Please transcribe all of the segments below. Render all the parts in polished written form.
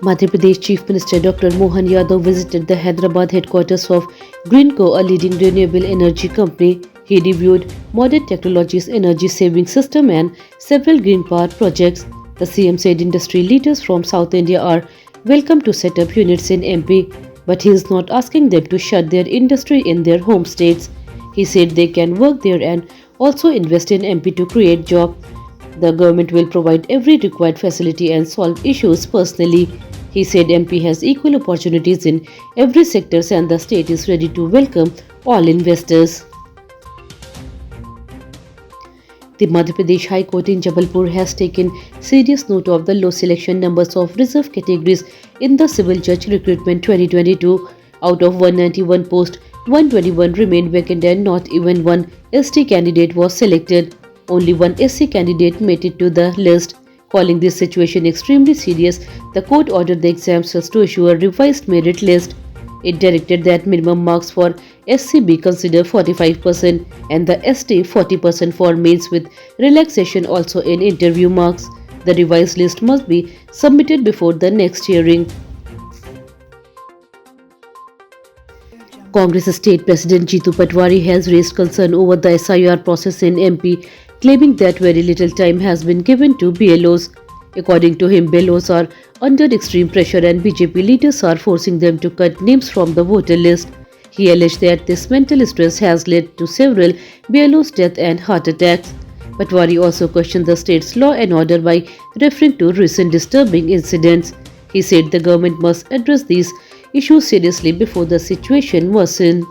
Madhya Pradesh Chief Minister Dr. Mohan Yadav visited the Hyderabad headquarters of Greenco, a leading renewable energy company. He reviewed modern technologies, energy saving system and several green power projects. The CM said industry leaders from South India are welcome to set up units in MP, but he is not asking them to shut their industry in their home states. He said they can work there and also invest in MP to create jobs. The government will provide every required facility and solve issues personally. He said MP has equal opportunities in every sector and the state is ready to welcome all investors. The Madhya Pradesh High Court in Jabalpur has taken serious note of the low selection numbers of reserve categories in the Civil Judge Recruitment 2022. Out of 191 posts, 121 remained vacant and not even one ST candidate was selected. Only one SC candidate made it to the list. Calling this situation extremely serious, the court ordered the exam cells to issue a revised merit list. It directed that minimum marks for SC be considered 45% and the ST 40% for males, with relaxation also in interview marks. The revised list must be submitted before the next hearing. Congress State President Jeetu Patwari has raised concern over the SIR process in MP, claiming that very little time has been given to BLOs. According to him, BLOs are under extreme pressure and BJP leaders are forcing them to cut names from the voter list. He alleged that this mental stress has led to several BLOs' death and heart attacks. Patwari also questioned the state's law and order by referring to recent disturbing incidents. He said the government must address these issues seriously before the situation worsens.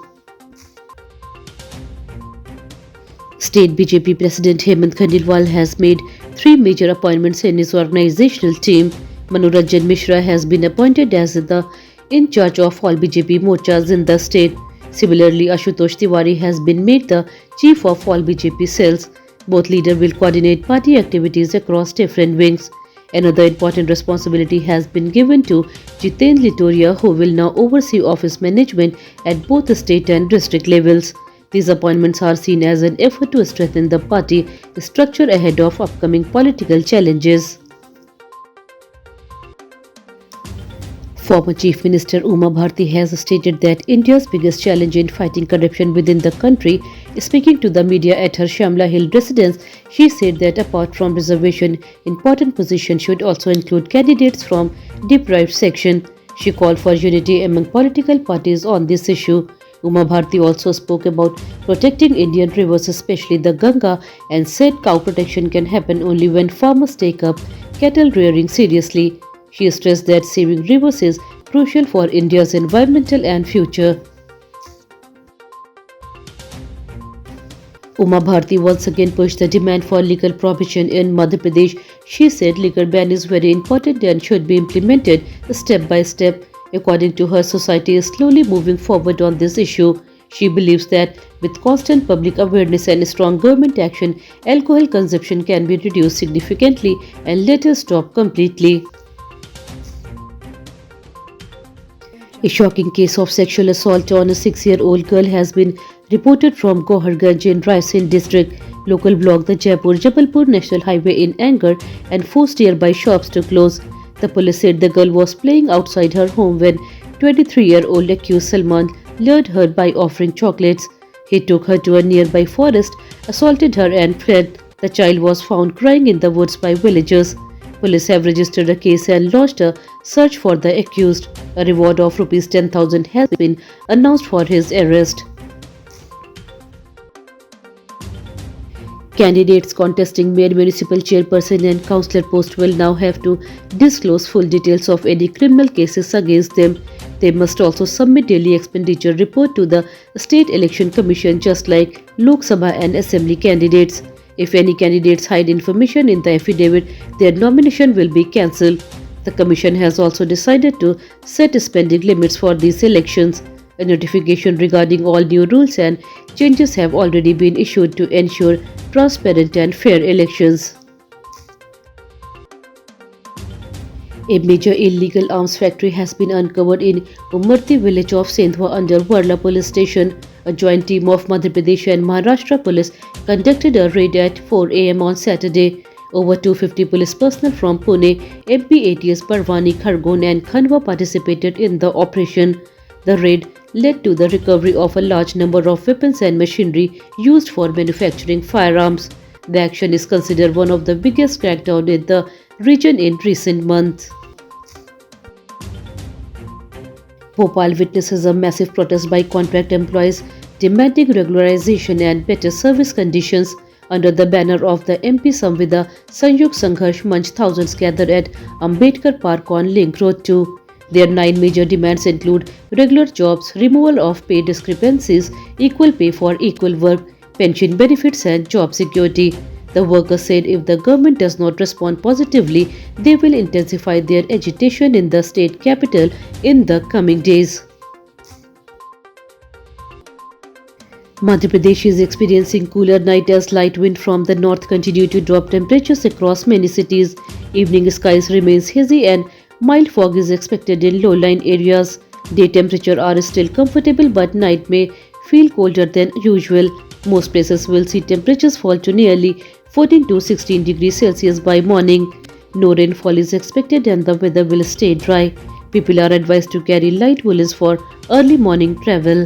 State BJP President Hemant Khandelwal has made three major appointments in his organizational team. Manoranjan Mishra has been appointed as the in charge of all BJP morchas in the state. Similarly, Ashutosh Tiwari has been made the chief of all BJP cells. Both leaders will coordinate party activities across different wings. Another important responsibility has been given to Jiten Litoria, who will now oversee office management at both the state and district levels. These appointments are seen as an effort to strengthen the party structure ahead of upcoming political challenges. Former Chief Minister Uma Bharti has stated that India's biggest challenge in fighting corruption within the country. Speaking to the media at her Shamla Hill residence, she said that apart from reservation, important positions should also include candidates from deprived section. She called for unity among political parties on this issue. Uma Bharti also spoke about protecting Indian rivers, especially the Ganga, and said cow protection can happen only when farmers take up cattle rearing seriously. She stressed that saving rivers is crucial for India's environmental and future. Uma Bharti once again pushed the demand for legal prohibition in Madhya Pradesh. She said liquor ban is very important and should be implemented step by step. According to her, society is slowly moving forward on this issue. She believes that with constant public awareness and strong government action, alcohol consumption can be reduced significantly and later stop completely. A shocking case of sexual assault on a 6-year-old girl has been reported from Goharganj in Raisen district. Local blocked the Jaipur-Jabalpur National Highway in anger and forced nearby shops to close. The police said the girl was playing outside her home when 23-year-old accused Salman lured her by offering chocolates. He took her to a nearby forest, assaulted her and fled. The child was found crying in the woods by villagers. Police have registered a case and launched a search for the accused. A reward of Rs 10,000 has been announced for his arrest. Candidates contesting mayor, municipal chairperson and councillor post will now have to disclose full details of any criminal cases against them. They must also submit daily expenditure report to the State Election Commission, just like Lok Sabha and Assembly candidates. If any candidates hide information in the affidavit, their nomination will be cancelled. The Commission has also decided to set spending limits for these elections. A notification regarding all new rules and changes have already been issued to ensure transparent and fair elections. A major illegal arms factory has been uncovered in Umarti village of Sendhwa under Varla police station. A joint team of Madhya Pradesh and Maharashtra police conducted a raid at 4 a.m. on Saturday. Over 250 police personnel from Pune, MP ATS Parvani, Khargon and Khandwa participated in the operation. The raid led to the recovery of a large number of weapons and machinery used for manufacturing firearms. The action is considered one of the biggest crackdown in the region in recent months. Bhopal witnesses a massive protest by contract employees demanding regularization and better service conditions. Under the banner of the MP Samvida Sangyog Sangharsh Manch, thousands gathered at Ambedkar Park on Link Road 2. Their 9 major demands include regular jobs, removal of pay discrepancies, equal pay for equal work, pension benefits and job security. The workers said if the government does not respond positively, they will intensify their agitation in the state capital in the coming days. Madhya Pradesh is experiencing cooler night as light wind from the north continue to drop temperatures across many cities. Evening skies remains hazy and mild fog is expected in low-lying areas. Day temperature are still comfortable but night may feel colder than usual. Most places will see temperatures fall to nearly 14 to 16 degrees Celsius by morning. No rainfall is expected and the weather will stay dry. People are advised to carry light woolens for early morning travel.